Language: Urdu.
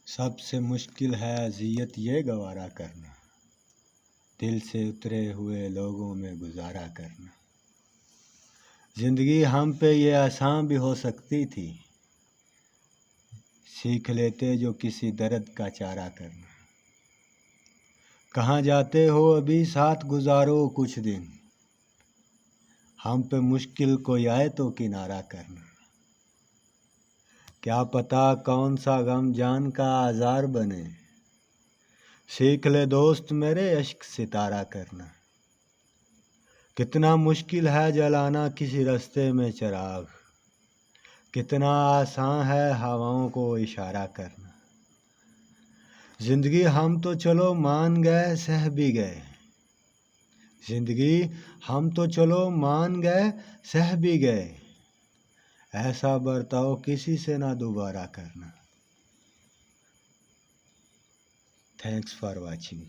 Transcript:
سب سے مشکل ہے اذیت یہ گوارا کرنا، دل سے اترے ہوئے لوگوں میں گزارا کرنا۔ زندگی ہم پہ یہ آسان بھی ہو سکتی تھی، سیکھ لیتے جو کسی درد کا چارہ کرنا۔ کہاں جاتے ہو ابھی ساتھ گزارو کچھ دن، ہم پہ مشکل کوئی آئے تو کنارہ کرنا۔ کیا پتا کون سا غم جان کا آزار بنے، سیکھ لے دوست میرے اشک ستارہ کرنا۔ کتنا مشکل ہے جلانا کسی رستے میں چراغ، کتنا آسان ہے ہواؤں کو اشارہ کرنا۔ زندگی ہم تو چلو مان گئے سہ بھی گئے، زندگی ہم تو چلو مان گئے سہ بھی گئے، ایسا برتاؤ کسی سے نہ دوبارہ کرنا۔ Thanks for watching.